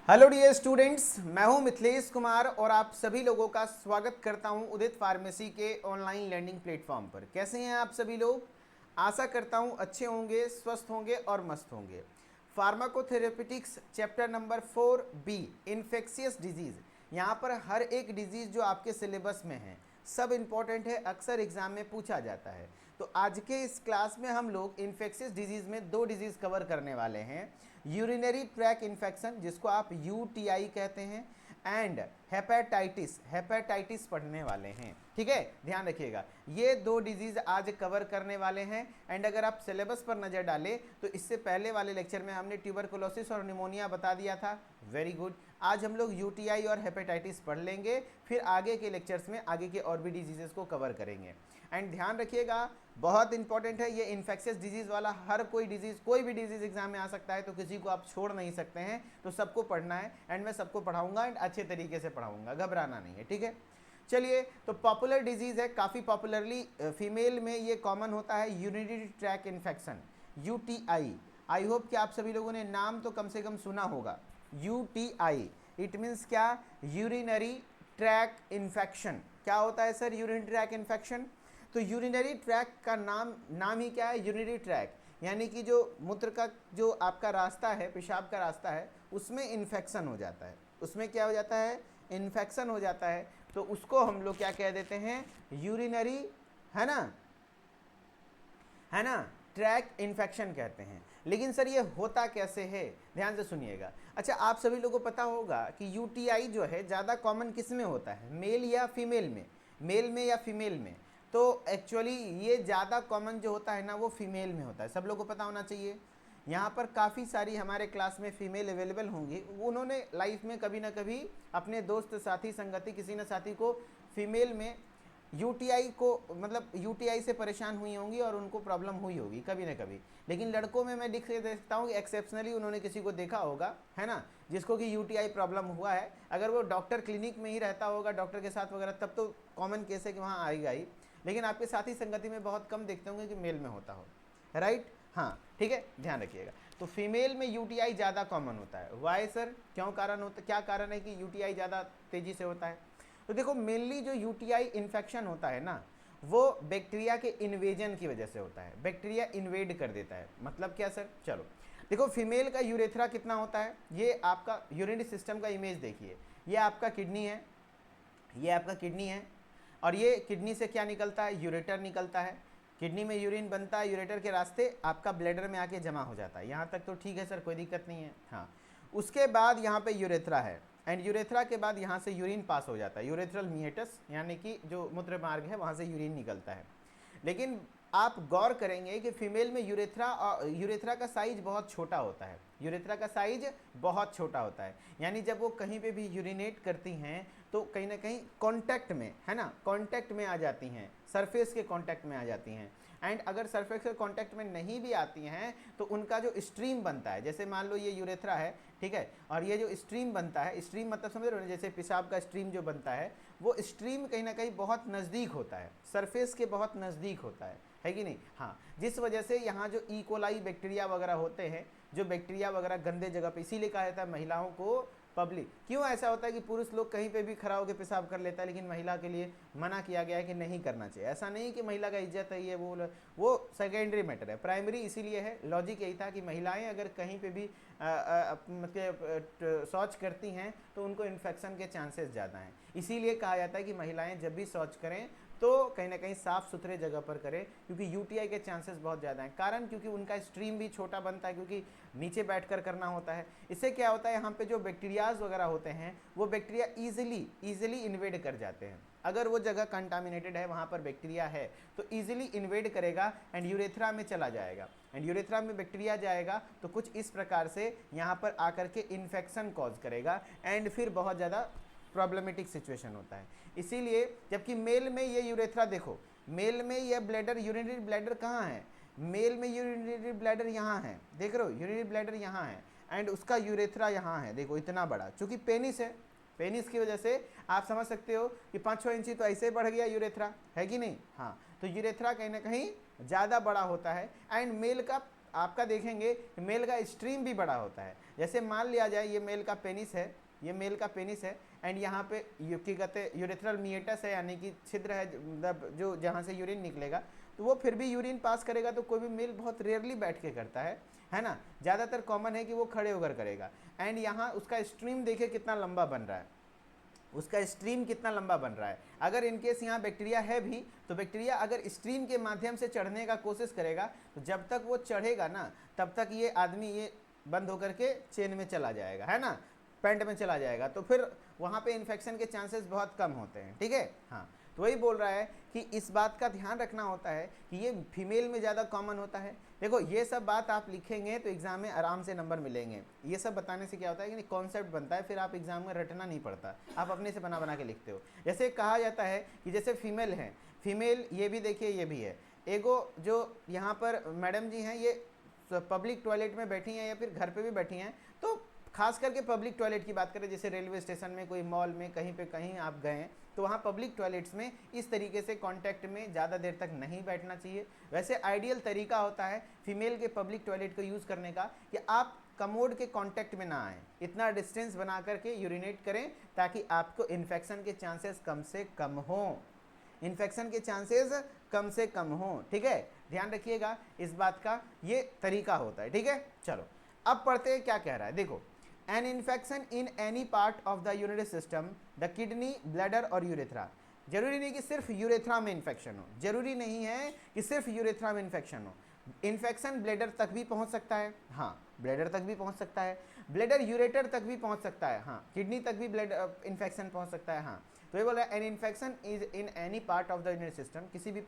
Hello dear students, मैं हूं मिथिलेश कुमार और आप सभी लोगों का स्वागत करता हूं उदित फार्मेसी के ऑनलाइन लर्निंग प्लेटफॉर्म पर। कैसे हैं आप सभी लोग? आशा करता हूं अच्छे होंगे, स्वस्थ होंगे और मस्त होंगे। Pharmacotherapeutics chapter number 4B infectious disease. यहाँ पर हर एक डिजीज़ जो आपके सिलेबस में है सब इम्पॉर्टेंट है, अक्सर एग्जाम में पूछा जाता है। तो आज के इस क्लास में हम लोग इन्फेक्शियस डिजीज़ में दो डिजीज़ कवर करने वाले हैं। यूरिनरी ट्रैक इन्फेक्शन, जिसको आप यूटीआई कहते हैं, एंड हेपेटाइटिस पढ़ने वाले हैं। ठीक है, ध्यान रखिएगा, ये दो डिजीज आज कवर करने वाले हैं। एंड अगर आप सिलेबस पर नजर डालें तो इससे पहले वाले लेक्चर में हमने ट्यूबरकुलोसिस और निमोनिया बता दिया था। Very good. आज हम लोग यूटीआई और हेपेटाइटिस पढ़ लेंगे, फिर आगे के लेक्चर्स में आगे के और भी डिजीजेस को कवर करेंगे। एंड ध्यान रखिएगा, बहुत इंपॉर्टेंट है ये इन्फेक्शियस डिजीज वाला। हर कोई डिजीज, कोई भी डिजीज एग्जाम में आ सकता है, तो किसी को आप छोड़ नहीं सकते हैं। तो सबको पढ़ना है एंड मैं सबको पढ़ाऊंगा एंड अच्छे तरीके से पढ़ाऊंगा, घबराना नहीं है। ठीक है, चलिए। तो पॉपुलर डिजीज है, काफ़ी पॉपुलरली फीमेल में ये कॉमन होता है, urinary tract infection, UTI. I hope कि आप सभी लोगों ने नाम तो कम से कम सुना होगा। यूटीआई इट मीन्स क्या? Urinary tract infection. क्या होता है सर यूरिनरी ट्रैक इन्फेक्शन? तो यूरिनरी ट्रैक का नाम ही क्या है? यूरिनरी ट्रैक, यानी कि जो मूत्र का जो आपका रास्ता है, पेशाब का रास्ता है, उसमें इन्फेक्शन हो जाता है। उसमें क्या हो जाता है? इन्फेक्शन हो जाता है। तो उसको हम लोग क्या कह देते हैं? यूरिनरी, है ना, ट्रैक इन्फेक्शन कहते हैं। लेकिन सर ये होता कैसे है? ध्यान से सुनिएगा। अच्छा, आप सभी लोगों को पता होगा कि यूटीआई जो है ज़्यादा कॉमन किस में होता है, मेल या फीमेल में? मेल में या फीमेल में? तो एक्चुअली ये ज़्यादा कॉमन जो होता है ना, वो फीमेल में होता है। सब लोगों को पता होना चाहिए। यहाँ पर काफ़ी सारी हमारे क्लास में फीमेल अवेलेबल होंगी, उन्होंने लाइफ में कभी ना कभी अपने दोस्त, साथी, संगति, किसी न साथी को फीमेल में यूटीआई को, मतलब यूटीआई से परेशान हुई होंगी और उनको प्रॉब्लम हुई होगी कभी ना कभी। लेकिन लड़कों में मैं देखता हूँ कि एक्सेप्शनली उन्होंने किसी को देखा होगा, है ना, जिसको कि यूटीआई प्रॉब्लम हुआ है। अगर वो डॉक्टर क्लिनिक में ही रहता होगा, डॉक्टर के साथ वगैरह, तब तो कॉमन केस है कि वहाँ आएगा ही। लेकिन आपके साथी संगति में बहुत कम देखते होंगे कि मेल में होता हो, राइट? हाँ, ठीक है, ध्यान रखिएगा। तो फीमेल में यूटीआई ज़्यादा कॉमन होता है। वाई सर, क्यों कारण होता, क्या कारण है कि यूटीआई ज़्यादा तेज़ी से होता है? तो देखो, मेनली जो यूटीआई इन्फेक्शन होता है ना, वो बैक्टीरिया के इन्वेजन की वजह से होता है। बैक्टीरिया इन्वेड कर देता है। मतलब क्या सर? चलो देखो, फीमेल का यूरेथ्रा कितना होता है, ये आपका यूरिनरी सिस्टम का इमेज देखिए। ये आपका किडनी है, ये आपका किडनी है, और ये किडनी से क्या निकलता है? यूरेटर निकलता है। किडनी में यूरिन बनता है, यूरेटर के रास्ते आपका ब्लैडर में आके जमा हो जाता है। यहाँ तक तो ठीक है सर, कोई दिक्कत नहीं है। हाँ, उसके बाद यहाँ पे यूरेथ्रा है, एंड यूरेथ्रा के बाद यहाँ से यूरिन पास हो जाता है, यूरेथ्रल मिएटस, यानी कि जो मूत्र मार्ग है वहाँ से यूरिन निकलता है। लेकिन आप गौर करेंगे कि फीमेल में यूरेथ्रा का साइज बहुत छोटा होता है। यूरेथ्रा का साइज बहुत छोटा होता है, यानी जब वो कहीं पे भी यूरिनेट करती हैं तो कहीं ना कहीं कांटेक्ट में, है ना, कांटेक्ट में आ जाती हैं, सरफेस के कांटेक्ट में आ जाती हैं। एंड अगर सरफेस के कांटेक्ट में नहीं भी आती हैं तो उनका जो स्ट्रीम बनता है, जैसे मान लो ये यूरेथ्रा है, ठीक है, और ये जो स्ट्रीम बनता है, स्ट्रीम मतलब समझ रहे हो, जैसे पेशाब का स्ट्रीम जो बनता है, वो स्ट्रीम कहीं ना कहीं बहुत नज़दीक होता है, सरफेस के बहुत नज़दीक होता है कि नहीं? हाँ, जिस वजह से यहाँ जो इकोलाई बैक्टीरिया वगैरह होते हैं, जो बैक्टीरिया वगैरह गंदे जगह पे, इसीलिए कहा जाता है महिलाओं को पब्लिक। क्यों ऐसा होता है कि पुरुष लोग कहीं पे भी खड़ा होकर पेशाब कर लेता है, लेकिन महिला के लिए मना किया गया है कि नहीं करना चाहिए? ऐसा नहीं कि महिला का इज्जत है ये वो सेकेंडरी मैटर है, प्राइमरी इसीलिए है। लॉजिक यही था कि महिलाएं अगर कहीं पे भी मतलब शौच करती हैं तो उनको इन्फेक्शन के चांसेस ज़्यादा हैं। इसीलिए कहा जाता है कि महिलाएं जब भी शौच करें तो कहीं ना कहीं साफ सुथरे जगह पर करें, क्योंकि यूटीआई के चांसेस बहुत ज़्यादा हैं। कारण क्योंकि उनका स्ट्रीम भी छोटा बनता है, क्योंकि नीचे बैठकर करना होता है। इससे क्या होता है, यहाँ पे जो बैक्टीरियाज वगैरह होते हैं वो बैक्टीरिया ईजिली इन्वेड कर जाते हैं। अगर वो जगह कंटामिनेटेड है, वहाँ पर बैक्टीरिया है, तो ईजिली इन्वेड करेगा एंड यूरेथ्रा में चला जाएगा। एंड यूरेथ्रा में बैक्टीरिया जाएगा तो कुछ इस प्रकार से यहाँ पर आकर के इन्फेक्शन कॉज करेगा, एंड फिर बहुत ज़्यादा प्रॉब्लमेटिक सिचुएशन होता है। इसीलिए जबकि मेल में ये यूरेथ्रा देखो, मेल में ये ब्लैडर, यूरिनरी ब्लैडर कहाँ है? मेल में यूरिनरी ब्लैडर यहाँ है, देख रहे हो, यूरिनरी ब्लैडर यहाँ है, एंड उसका यूरेथ्रा यहाँ है, देखो इतना बड़ा, चूंकि पेनिस है, पेनिस की वजह से आप समझ सकते हो कि 5-6 इंची तो ऐसे बढ़ गया यूरेथ्रा, है कि नहीं? हाँ, तो यूरेथ्रा कहीं ना कहीं ज़्यादा बड़ा होता है। एंड मेल का आपका देखेंगे, मेल का स्ट्रीम भी बड़ा होता है। जैसे मान लिया जाए ये मेल का पेनिस है, ये मेल का पेनिस है, एंड यहाँ पे क्या कहते हैं यूरेथ्रल मिएटस है, यानी कि छिद्र है, मतलब जो जहाँ से यूरिन निकलेगा, तो वो फिर भी यूरिन पास करेगा तो कोई भी मेल बहुत रेयरली बैठ के करता है ना, ज़्यादातर कॉमन है कि वो खड़े होकर करेगा। एंड यहाँ उसका स्ट्रीम देखिए कितना लंबा बन रहा है, उसका स्ट्रीम कितना लंबा बन रहा है। अगर इनकेस यहाँ बैक्टीरिया है भी, तो बैक्टीरिया अगर स्ट्रीम के माध्यम से चढ़ने का कोशिश करेगा, तो जब तक वो चढ़ेगा ना, तब तक ये आदमी ये बंद होकर के चेन में चला जाएगा, है ना, पैंट में चला जाएगा, तो फिर वहाँ पे इन्फेक्शन के चांसेस बहुत कम होते हैं। ठीक है, हाँ, तो वही बोल रहा है कि इस बात का ध्यान रखना होता है कि ये फीमेल में ज़्यादा कॉमन होता है। देखो ये सब बात आप लिखेंगे तो एग्जाम में आराम से नंबर मिलेंगे। ये सब बताने से क्या होता है कि कॉन्सेप्ट बनता है, फिर आप एग्जाम में रटना नहीं पड़ता, आप अपने से बना बना के लिखते हो। जैसे कहा जाता है कि जैसे फीमेल है, फीमेल ये भी देखिए, ये भी है एगो, जो यहाँ पर मैडम जी हैं ये पब्लिक टॉयलेट में बैठी हैं या फिर घर पे भी बैठी हैं, तो खास करके पब्लिक टॉयलेट की बात करें, जैसे रेलवे स्टेशन में, कोई मॉल में, कहीं पे कहीं आप गए तो वहाँ पब्लिक टॉयलेट्स में इस तरीके से कांटेक्ट में ज़्यादा देर तक नहीं बैठना चाहिए। वैसे आइडियल तरीका होता है फीमेल के पब्लिक टॉयलेट को यूज़ करने का कि आप कमोड के कांटेक्ट में ना आएँ, इतना डिस्टेंस बना करके यूरिनेट करें ताकि आपको इन्फेक्शन के चांसेस कम से कम हों, इन्फेक्शन के चांसेस कम से कम हों। ठीक है, ध्यान रखिएगा इस बात का, ये तरीका होता है। ठीक है, चलो अब पढ़ते हैं क्या कह रहा है। देखो, an infection in any part of the urinary system, the kidney, bladder और यूरेथ्रा। जरूरी नहीं कि सिर्फ यूरेथ्रा में इन्फेक्शन हो, जरूरी नहीं है कि सिर्फ यूरेथ्रा में इन्फेक्शन हो, इन्फेक्शन ब्लैडर तक भी पहुंच सकता है, हाँ, ब्लैडर तक भी पहुंच सकता है, ब्लैडर यूरेटर तक भी पहुंच सकता है, हाँ, किडनी तक भी ब्लड इन्फेक्शन पहुंच सकता है, हाँ। तो ये बोला an infection is in any part of the urinary system, किसी भी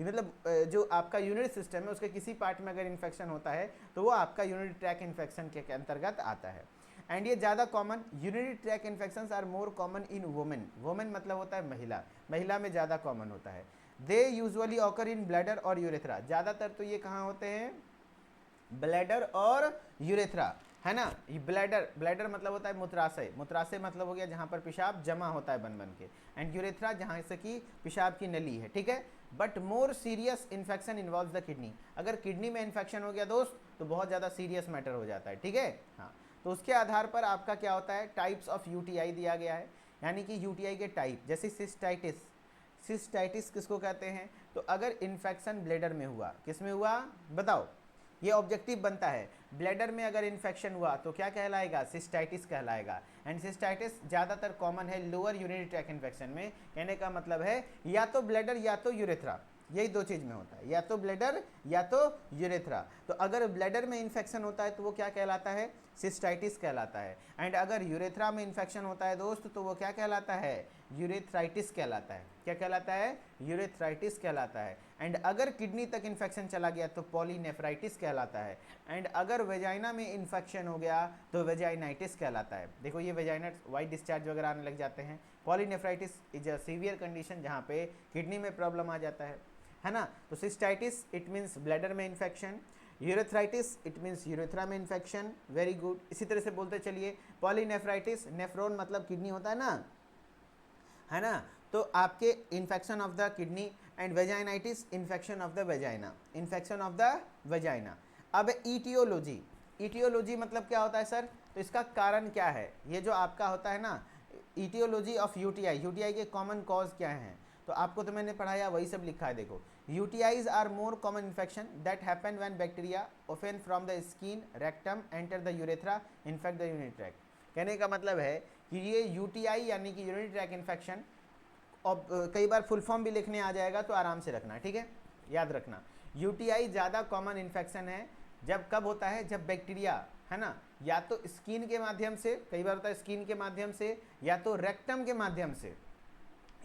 मतलब जो आपका यूरिनरी सिस्टम है उसके किसी पार्ट में अगर इन्फेक्शन होता है तो वो आपका यूरिनरी ट्रैक इन्फेक्शन के अंतर्गत आता है। एंड ये ज़्यादा common, urinary tract infections are more common in women, women मतलब होता है महिला, महिला में ज़्यादा कॉमन होता है। They usually occur in bladder और यूरेथ्रा, ज़्यादातर तो ये कहाँ होते हैं, ब्लैडर और यूरेथ्रा, है ना। ब्लैडर, ब्लैडर मतलब होता है मूत्राशय, मूत्राशय मतलब हो गया जहाँ पर पेशाब जमा होता है बन बन के, एंड यूरेथ्रा जहाँ से कि पेशाब की नली है। ठीक है, but more serious infection involve the kidney, अगर किडनी में इन्फेक्शन हो गया दोस्त तो बहुत ज़्यादा सीरियस मैटर हो जाता है। ठीक है, हाँ, तो उसके आधार पर आपका क्या होता है, टाइप्स ऑफ यूटीआई दिया गया है, यानी कि यूटीआई के टाइप, जैसे सिस्टाइटिस, सिस्टाइटिस किसको कहते हैं, तो अगर इन्फेक्शन ब्लैडर में हुआ, किस में हुआ बताओ, ये ऑब्जेक्टिव बनता है, ब्लैडर में अगर इन्फेक्शन हुआ तो क्या कहलाएगा, सिस्टाइटिस कहलाएगा। एंड सिस्टाइटिस ज़्यादातर कॉमन है लोअर यूरिनरी ट्रैक इन्फेक्शन में, कहने का मतलब है या तो ब्लैडर या तो यूरेथ्रा, यही दो चीज़ में होता है, या तो ब्लैडर या तो यूरेथ्रा। तो अगर ब्लैडर में इन्फेक्शन होता है तो वो क्या कहलाता है, सिस्टाइटिस कहलाता है। एंड अगर यूरेथ्रा में इन्फेक्शन होता है दोस्त तो वो क्या कहलाता है, यूरेथ्राइटिस कहलाता है। क्या कहलाता है, यूरेथ्राइटिस कहलाता है। एंड अगर किडनी तक इन्फेक्शन चला गया तो पॉलीनेफ्राइटिस कहलाता है। एंड अगर वेजाइना में इन्फेक्शन हो गया तो वेजाइनाइटिस कहलाता है। देखो ये वेजाइना वाइट डिस्चार्ज वगैरह आने लग जाते हैं। पॉलीनेफ्राइटिस इज अ सीवियर कंडीशन जहाँ पे किडनी में प्रॉब्लम आ जाता है ना। तो सिस्टाइटिस इट मीन्स ब्लैडर में infection, urethritis it means urethra में इन्फेक्शन, वेरी गुड। इसी तरह से बोलते चलिए, पॉलीनेफ्राइटिस, नेफ्रॉन मतलब किडनी होता है ना, तो आपके infection of the kidney. And vaginitis infection of the vagina, infection of the vagina. अब ईटियोलॉजी, ईटियोलॉजी मतलब क्या होता है सर, तो इसका कारण क्या है, ये जो आपका होता है ना ईटियोलॉजी ऑफ यूटीआई, यूटीआई के कॉमन कॉज क्या हैं, तो आपको तो मैंने पढ़ाया वही सब लिखा है। देखो, UTIs are more common infection that happen when bacteria often from the skin rectum enter the urethra infect the urinary tract. कहने का मतलब है कि ये यूटीआई यानी कि यूरिनरी ट्रैक इन्फेक्शन, और कई बार फुल फॉर्म भी लिखने आ जाएगा तो आराम से रखना, ठीक है, याद रखना। यूटीआई ज़्यादा कॉमन इन्फेक्शन है जब कब होता है, जब बैक्टीरिया है ना, या तो स्किन के माध्यम से, कई बार होता है स्किन के माध्यम से, या तो रेक्टम के माध्यम से,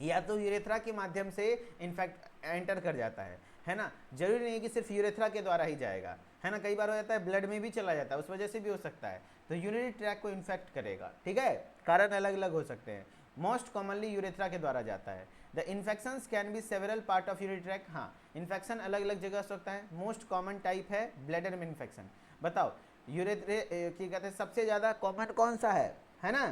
या तो यूरेथ्रा के माध्यम से इन्फेक्ट एंटर कर जाता है ना। जरूरी नहीं कि सिर्फ यूरेथ्रा के द्वारा ही जाएगा, है ना, कई बार हो जाता है ब्लड में भी चला जाता है, उस वजह से भी हो सकता है। तो यूरिनरी ट्रैक को इन्फेक्ट करेगा, ठीक है, कारण अलग अलग हो सकते हैं। मोस्ट कॉमनली यूरेथ्रा के द्वारा जाता है। The infections can be several part of urinary track, हाँ, इन्फेक्शन अलग अलग जगह हो सकता है। मोस्ट कॉमन टाइप है ब्लैडर में इन्फेक्शन। बताओ यूरेथ्रे क्या कहते हैं, सबसे ज़्यादा कॉमन कौन सा है ना,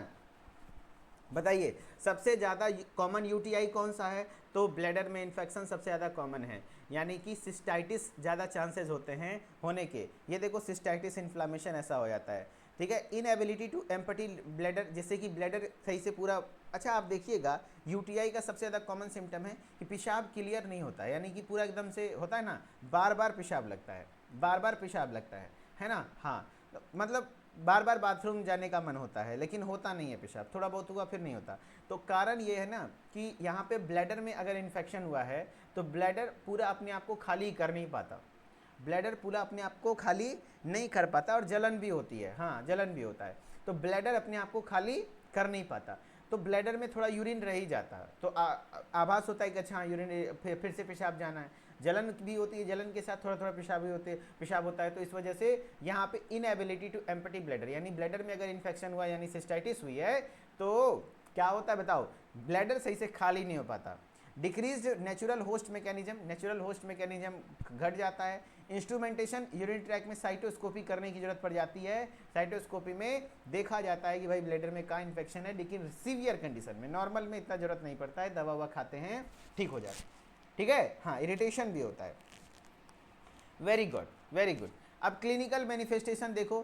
बताइए सबसे ज़्यादा कॉमन यूटीआई कौन सा है, तो ब्लैडर में इन्फेक्शन सबसे ज़्यादा कॉमन है, यानी कि सिस्टाइटिस ज़्यादा चांसेस होते हैं होने के। ये देखो सिस्टाइटिस इन्फ्लामेशन ऐसा हो जाता है, ठीक है, इनएबिलिटी टू एम्पटी ब्लैडर, जैसे कि ब्लैडर सही से पूरा। अच्छा आप देखिएगा यूटीआई का सबसे ज़्यादा कॉमन सिम्टम है कि पेशाब क्लियर नहीं होता है, यानी कि पूरा एकदम से होता है ना, बार बार पेशाब लगता है, बार बार पेशाब लगता है ना। हाँ, तो मतलब बार बार बाथरूम जाने का मन होता है लेकिन होता नहीं है पेशाब, थोड़ा बहुत हुआ फिर नहीं होता। तो कारण ये है ना कि यहाँ पे ब्लैडर में अगर इन्फेक्शन हुआ है तो ब्लैडर पूरा अपने आप को खाली कर नहीं पाता, ब्लैडर पूरा अपने आप को खाली नहीं कर पाता और जलन भी होती है, हाँ जलन भी होता है। तो ब्लैडर अपने आप को खाली कर नहीं पाता, तो ब्लैडर में थोड़ा यूरिन रह ही जाता है, तो आभास होता है कि अच्छा यूरिन फिर से पेशाब जाना है। जलन भी होती है, जलन के साथ थोड़ा थोड़ा पेशाब भी होते पेशाब होता है। तो इस वजह से यहाँ पे इनएबिलिटी टू एम्पटी ब्लैडर, यानी ब्लैडर में अगर इन्फेक्शन हुआ यानी सिस्टाइटिस हुई है तो क्या होता है बताओ, ब्लैडर सही से खाली नहीं हो पाता। Decrease natural host mechanism, natural host mechanism घट जाता है। इंस्ट्रूमेंटेशन, यूरिन ट्रैक में साइटोस्कोपी करने की जरूरत पड़ जाती है। साइटोस्कोपी में देखा जाता है कि भाई ब्लैडर में कहाँ इन्फेक्शन है, लेकिन सीवियर कंडीशन में, नॉर्मल में इतना जरूरत नहीं पड़ता है, दवा ववा खाते हैं ठीक हो जाता है। ठीक है, हाँ इरिटेशन भी होता है। Very good, very good. अब क्लिनिकल मैनिफेस्टेशन देखो,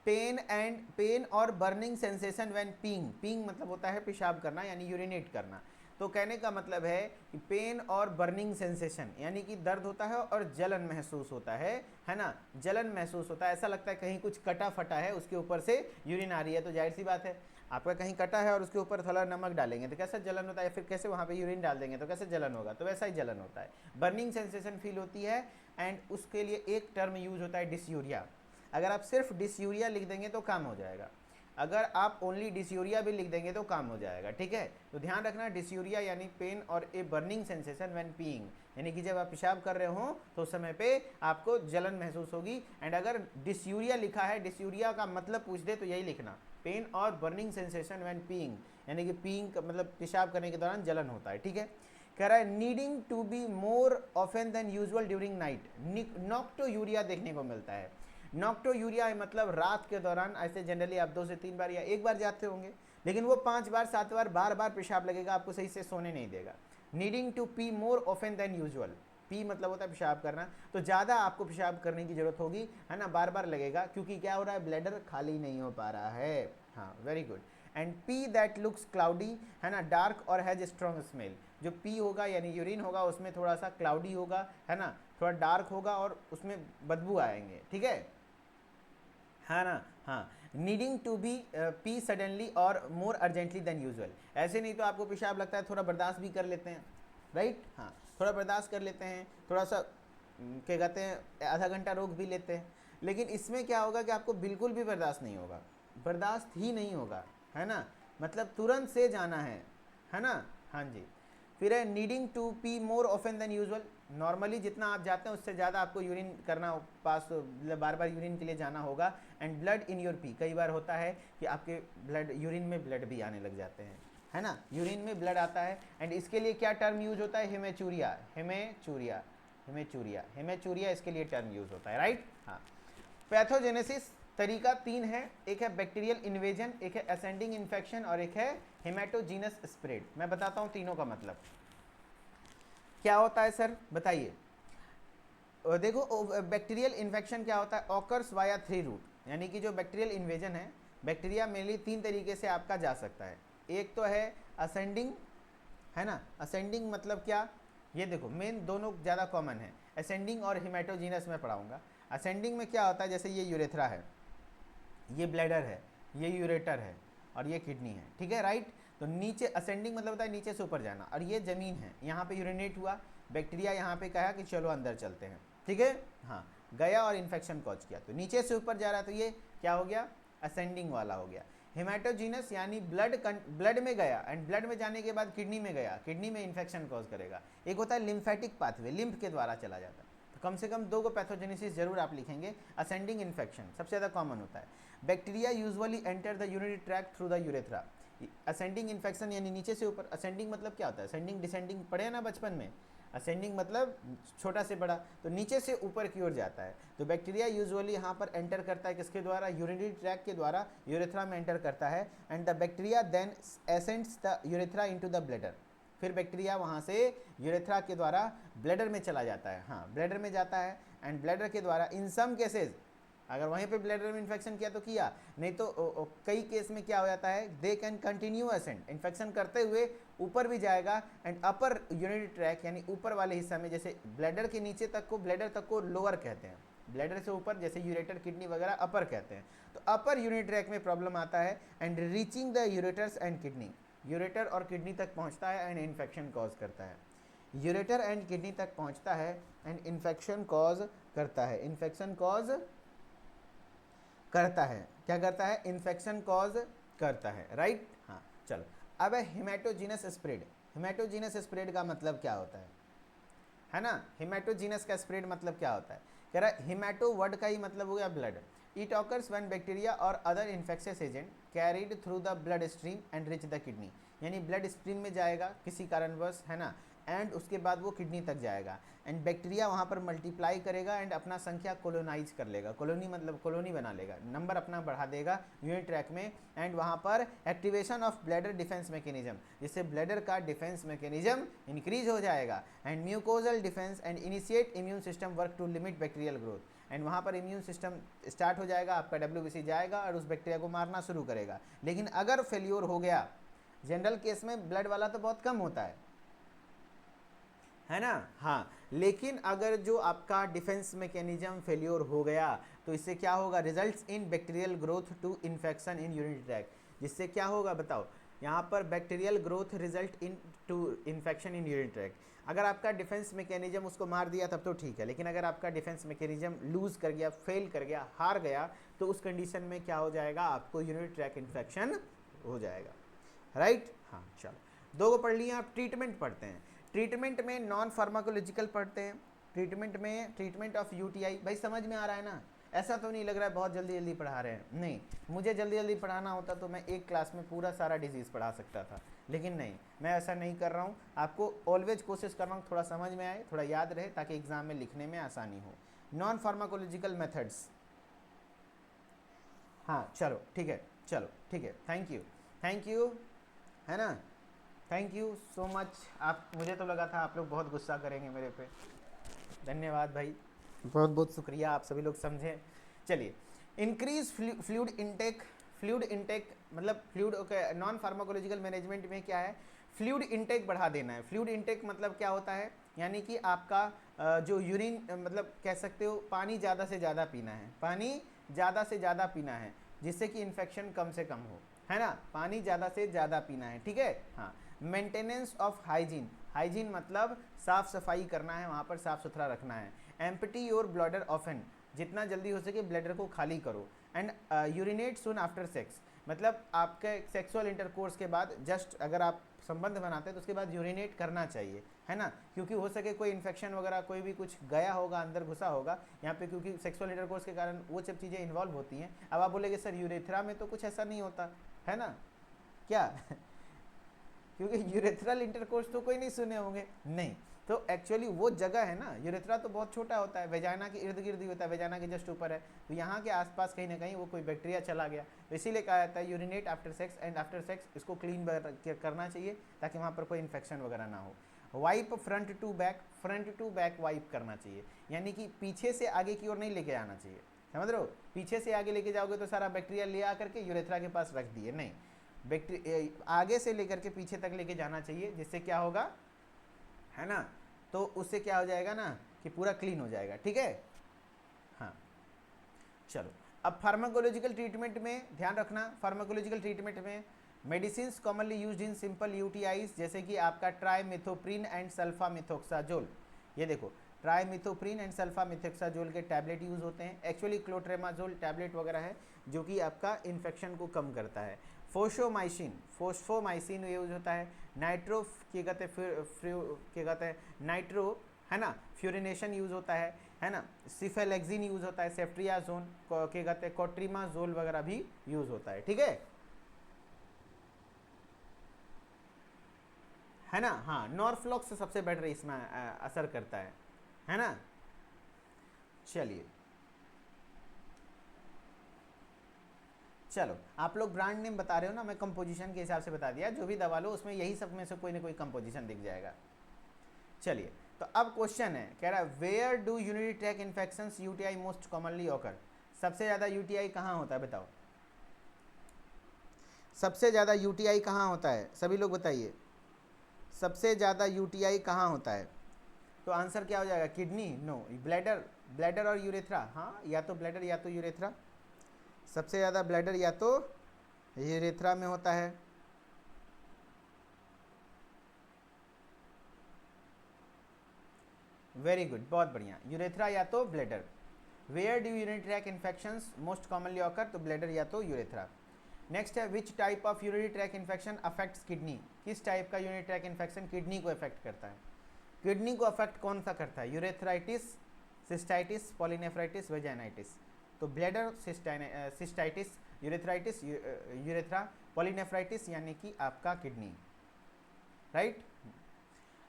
पेन और burning sensation when peeing, peeing मतलब होता है पेशाब करना यानी यूरिनेट करना। तो कहने का मतलब है कि पेन और बर्निंग सेंसेशन यानी कि दर्द होता है और जलन महसूस होता है ना, जलन महसूस होता है, ऐसा लगता है कहीं कुछ कटा फटा है उसके ऊपर से यूरिन आ रही है। तो जाहिर सी बात है आपका कहीं कटा है और उसके ऊपर थोड़ा नमक डालेंगे तो कैसा जलन होता है, फिर कैसे वहाँ पे यूरिन डाल देंगे तो कैसे जलन होगा, तो वैसा ही जलन होता है, बर्निंग सेंसेशन फील होती है। एंड उसके लिए एक टर्म यूज होता है डिसयूरिया। अगर आप सिर्फ डिसयूरिया लिख देंगे तो काम हो जाएगा, अगर आप ओनली डिसयूरिया भी लिख देंगे तो काम हो जाएगा। ठीक है, तो ध्यान रखना डिसयूरिया यानी पेन और a burning sensation when peeing, यानी कि जब आप पेशाब कर रहे हो तो उस समय पे आपको जलन महसूस होगी। एंड अगर डिसयूरिया लिखा है, डिसयूरिया का मतलब पूछ दे तो यही लिखना, पेन और बर्निंग सेंसेशन व्हेन पीइंग, यानी कि पीइंग का मतलब पेशाब करने के दौरान जलन होता है। ठीक है, कह रहा है needing to be more often than usual during night, nocturia देखने को मिलता है। नॉक्टोयूरिया मतलब रात के दौरान, ऐसे जनरली आप 2 से 3 बार या एक बार जाते होंगे, लेकिन वो 5 बार 7 बार बार बार पेशाब लगेगा, आपको सही से सोने नहीं देगा। Needing to pee more often than usual, pee मतलब होता है पेशाब करना, तो ज़्यादा आपको पेशाब करने की जरूरत होगी, है ना, बार बार लगेगा, क्योंकि क्या हो रहा है, ब्लैडर खाली नहीं हो पा रहा है। हाँ very good. And P that looks cloudy, है ना, डार्क और हैज स्ट्रॉन्ग स्मेल, जो पी होगा यानी यूरिन होगा उसमें थोड़ा सा क्लाउडी होगा, है ना, थोड़ा डार्क होगा और उसमें बदबू आएंगे। ठीक है, हाँ ना, हाँ। Needing to be pee suddenly और मोर अर्जेंटली देन यूजुअल, ऐसे नहीं तो आपको पेशाब लगता है थोड़ा बर्दाश्त भी कर लेते हैं, राइट, हाँ थोड़ा बर्दाश्त कर लेते हैं, थोड़ा सा क्या कहते हैं आधा घंटा रोक भी लेते हैं, लेकिन इसमें क्या होगा कि आपको बिल्कुल भी बर्दाश्त नहीं होगा, बर्दाश्त ही नहीं होगा, है ना, मतलब तुरंत से जाना है ना। हाँ जी, फिर है needing to pee more often than usual, normally जितना आप जाते हैं उससे ज़्यादा आपको यूरिन करना पास, मतलब बार बार यूरिन के लिए जाना होगा। And blood in your P, कई बार होता है कि आपके ब्लड, यूरिन में ब्लड भी आने लग जाते हैं, है ना, यूरिन में ब्लड आता है। एंड इसके लिए क्या टर्म यूज होता है, हेमेचूरिया, हेमेचूरिया, हेमेचूरिया, हेमेचूरिया इसके लिए टर्म यूज होता है, राइट। हाँ, पैथोजेनेसिस तरीका 3 है, एक है बैक्टीरियल इन्वेजन, एक है असेंडिंग इन्फेक्शन और एक है हेमाटोजीनस स्प्रेड। मैं बताता हूँ तीनों का मतलब क्या होता है सर, बताइए। देखो बैक्टीरियल इन्फेक्शन क्या होता है, ऑकर्स वाया 3 रूट, यानी कि जो बैक्टीरियल इन्वेजन है, बैक्टीरिया मेनली 3 तरीके से आपका जा सकता है। एक तो है असेंडिंग, है ना, असेंडिंग मतलब क्या, ये देखो मेन दोनों ज़्यादा कॉमन है, असेंडिंग और हिमेटोजीनस में पढ़ाऊंगा। असेंडिंग में क्या होता है, जैसे ये यूरेथ्रा है, ये ब्लैडर है, ये यूरेटर है और ये किडनी है, ठीक है, राइट। तो नीचे असेंडिंग मतलब होता है नीचे से ऊपर जाना, और ये ज़मीन है, यहाँ पे यूरिनेट हुआ, बैक्टीरिया यहाँ पे कहा कि चलो अंदर चलते हैं, ठीक है, हाँ गया और इन्फेक्शन कॉज किया, तो नीचे से ऊपर जा रहा है, तो ये क्या हो गया, असेंडिंग वाला हो गया। हेमाटोजीनस यानी ब्लड में गया, एंड ब्लड में जाने के बाद किडनी में गया, किडनी में इन्फेक्शन कॉज करेगा। एक होता है लिम्फेटिक पाथवे, लिम्फ के द्वारा चला जाता है, तो कम से कम 2 को पैथोजेनेसिस जरूर आप लिखेंगे। असेंडिंग इन्फेक्शन सबसे ज़्यादा कॉमन होता है। Bacteria usually enter the urinary tract through the urethra, ascending infection यानी नीचे से ऊपर। असेंडिंग मतलब क्या होता है, असेंडिंग डिसेंडिंग पढ़े ना बचपन में, असेंडिंग मतलब छोटा से बड़ा, तो नीचे से ऊपर की ओर जाता है। तो बैक्टीरिया यूजुअली यहाँ पर एंटर करता है किसके द्वारा, यूरिनरी ट्रैक्ट के द्वारा, यूरेथ्रा में एंटर करता है। And the bacteria then ascends the urethra into the bladder, फिर बैक्टीरिया वहाँ से यूरेथ्रा के द्वारा ब्लैडर में चला जाता है, हाँ ब्लैडर में जाता है। एंड ब्लैडर के द्वारा इन सम केसेज, अगर वहीं पे ब्लैडर में इन्फेक्शन किया तो किया, नहीं तो कई केस में क्या हो जाता है, they can continue ascend, infection करते हुए ऊपर भी जाएगा, एंड अपर यूरिनरी ट्रैक यानी ऊपर वाले हिस्सा में, जैसे ब्लैडर के नीचे तक को, ब्लैडर तक को लोअर कहते हैं, ब्लैडर से ऊपर जैसे यूरेटर, किडनी वगैरह अपर कहते हैं, तो अपर यूरिनरी ट्रैक में प्रॉब्लम आता है, and reaching the ureters and kidney, ureter और किडनी तक पहुंचता है एंड इन्फेक्शन कॉज करता है, यूरेटर एंड किडनी तक पहुंचता है एंड इन्फेक्शन कॉज करता है, इन्फेक्शन कॉज करता है, क्या करता है, इन्फेक्शन कॉज करता है, राइट। हाँ चलो, अब है हिमेटोजीनस स्प्रेड। हिमेटोजीनस स्प्रेड का मतलब क्या होता है ना, हिमेटोजीनस का स्प्रेड मतलब क्या होता है, कह रहा है हिमेटो वर्ड का ही मतलब हो गया blood, it occurs when bacteria और other infectious agent carried through the blood stream and reach the kidney, यानी ब्लड स्ट्रीम में जाएगा किसी कारणवश, है ना, एंड उसके बाद वो किडनी तक जाएगा, एंड बैक्टीरिया वहाँ पर मल्टीप्लाई करेगा एंड अपना संख्या कोलोनाइज कर लेगा, कॉलोनी मतलब कॉलोनी बना लेगा, नंबर अपना बढ़ा देगा यूनिट ट्रैक में, एंड वहाँ पर activation of bladder defense mechanism, जिससे ब्लैडर का डिफेंस मैकेनिज्म इंक्रीज हो जाएगा, and mucosal defense and initiate immune system work to limit bacterial growth, and वहाँ पर इम्यून सिस्टम स्टार्ट हो जाएगा, आपका WBC जाएगा और उस बैक्टीरिया को मारना शुरू करेगा। लेकिन अगर फेल्योर हो गया, जनरल केस में ब्लड वाला तो बहुत कम होता है ना, हाँ, लेकिन अगर जो आपका डिफेंस मैकेनिज्म फेल्योर हो गया तो इससे क्या होगा, results in bacterial growth to infection in urinary tract, जिससे क्या होगा बताओ, यहाँ पर bacterial growth result in to infection in urinary tract. अगर आपका डिफेंस मैकेनिज्म उसको मार दिया तब तो ठीक है, लेकिन अगर आपका डिफेंस मैकेनिज्म लूज कर गया, फेल कर गया, हार गया, तो उस कंडीशन में क्या हो जाएगा, आपको यूरिनरी ट्रैक इन्फेक्शन हो जाएगा, राइट। हाँ चलो, दो को पढ़ लिया, आप ट्रीटमेंट पढ़ते हैं। ट्रीटमेंट में नॉन फार्माकोलॉजिकल पढ़ते हैं, ट्रीटमेंट में ट्रीटमेंट ऑफ यूटीआई, भाई समझ में आ रहा है ना, ऐसा तो नहीं लग रहा है बहुत जल्दी जल्दी पढ़ा रहे हैं, नहीं, मुझे जल्दी जल्दी पढ़ाना होता तो मैं एक क्लास में पूरा सारा डिजीज़ पढ़ा सकता था, लेकिन नहीं, मैं ऐसा नहीं कर रहा हूँ, आपको ऑलवेज कोशिश कर रहा हूँ थोड़ा समझ में आए, थोड़ा याद रहे, ताकि एग्जाम में लिखने में आसानी हो। नॉन फार्माकोलॉजिकल मेथड्स, हाँ चलो ठीक है, चलो ठीक है, थैंक यू, है ना, थैंक यू सो मच। आप, मुझे तो लगा था आप लोग बहुत गुस्सा करेंगे मेरे पे, धन्यवाद भाई, बहुत बहुत शुक्रिया, आप सभी लोग समझें। चलिए, इंक्रीज फ्लूइड इनटेक मतलब fluid, okay, non pharmacological management में क्या है, फ्लूइड इनटेक बढ़ा देना है। फ्लूइड इनटेक मतलब क्या होता है, यानी कि आपका जो यूरिन, मतलब कह सकते हो पानी ज़्यादा से ज़्यादा पीना है, पानी ज़्यादा से ज़्यादा पीना है, जिससे कि इन्फेक्शन कम से कम हो, है ना, पानी ज़्यादा से ज़्यादा पीना है, ठीक है। हाँ, मेंटेनेंस ऑफ हाइजीन, हाइजीन मतलब साफ़ सफाई करना है, वहाँ पर साफ़ सुथरा रखना है। एम्प्टी योर ब्लैडर ऑफन, जितना जल्दी हो सके ब्लैडर को खाली करो। And urinate soon after sex, मतलब आपके सेक्सुअल इंटरकोर्स के बाद, जस्ट अगर आप संबंध बनाते हैं तो उसके बाद यूरिनेट करना चाहिए, है ना, क्योंकि हो सके कोई इन्फेक्शन वगैरह कोई भी कुछ गया होगा, अंदर घुसा होगा यहाँ पे, क्योंकि सेक्सुअल इंटरकोर्स के कारण वो सब चीज़ें इन्वॉल्व होती हैं। अब आप बोलेंगे सर यूरेथ्रा में तो कुछ ऐसा नहीं होता है ना, क्या क्योंकि यूरेथ्रल इंटरकोर्स तो कोई नहीं सुने होंगे, नहीं, तो एक्चुअली वो जगह है ना, यूरेथ्रा तो बहुत छोटा होता है, वेजाइना के इर्द गिर्द ही होता है, वेजाइना के जस्ट ऊपर है, तो यहाँ के आसपास कहीं ना कहीं वो कोई बैक्टीरिया चला गया, तो इसीलिए कहा जाता है urinate after sex, and after sex इसको क्लीन करना चाहिए ताकि वहाँ पर कोई इन्फेक्शन वगैरह ना हो। Wipe front to back wipe करना चाहिए, यानी कि पीछे से आगे की ओर नहीं लेके आना चाहिए, समझ रहे हो, पीछे से आगे लेके जाओगे तो सारा बैक्टीरिया ले आकर के यूरेथ्रा के पास रख दिए, नहीं, आगे से लेकर के पीछे तक लेके जाना चाहिए, जिससे क्या होगा, है ना, तो उससे क्या हो जाएगा ना कि पूरा क्लीन हो जाएगा, ठीक है। हाँ चलो, अब फार्माकोलॉजिकल ट्रीटमेंट में ध्यान रखना, फार्माकोलॉजिकल ट्रीटमेंट में medicine commonly used in simple UTIs, जैसे कि आपका ट्राइमेथोप्रिन एंड सल्फामेथोक्साजोल, ये देखो, ट्राइमेथोप्रिन एंड सल्फामेथोक्साजोल के टैबलेट यूज़ होते हैं। एक्चुअली क्लोट्रेमाजोल टैबलेट वगैरह है जो कि आपका इन्फेक्शन को कम करता है। फोस्फोमाइसिन यूज होता है। नाइट्रो क्या कहते हैं नाइट्रो, है ना, फ्यूरिनेशन यूज़ होता है ना, सिफेलेक्सिन यूज़ होता है, सेफ्ट्रियाजोन, क्या कहते हैं कोट्रीमाजोल वगैरह भी यूज़ होता है, ठीक है ना। हाँ, नॉर्फ्लॉक्स सबसे बेटर इसमें असर करता है ना। चलिए, चलो, आप लोग ब्रांड नेम बता रहे हो ना, मैं कंपोजिशन के हिसाब से बता दिया, जो भी दवा लो उसमें यही सब में से कोई ना कोई कंपोजिशन दिख जाएगा। चलिए, तो अब क्वेश्चन है, कह रहा है where do urinary tract infections UTI most commonly occur. सबसे ज़्यादा यूटीआई कहाँ होता है बताओ, सबसे ज़्यादा यूटीआई कहाँ होता है, सभी लोग बताइए, सबसे ज़्यादा यूटीआई कहाँ होता है? तो आंसर क्या हो जाएगा, किडनी, नो, ब्लैडर, ब्लैडर और यूरेथ्रा, हाँ या तो ब्लैडर या तो यूरेथ्रा, सबसे ज़्यादा ब्लैडर या तो यूरेथ्रा में होता है। वेरी गुड, बहुत बढ़िया, यूरेथ्रा या तो bladder. Where do urinary tract infections most commonly occur, तो ब्लैडर या तो यूरेथ्रा। नेक्स्ट है which type of urinary tract infection affects kidney, किस टाइप का यूरिनरी ट्रैक इन्फेक्शन किडनी को अफेक्ट करता है? किडनी को अफेक्ट कौन सा करता है, यूरेथ्राइटिस, सिस्टाइटिस, पॉलिनेफ्राइटिस, वेजाइनाइटिस? तो bladder, cystitis, urethritis, urethra, pyelonephritis यानी कि आपका किडनी, राइट।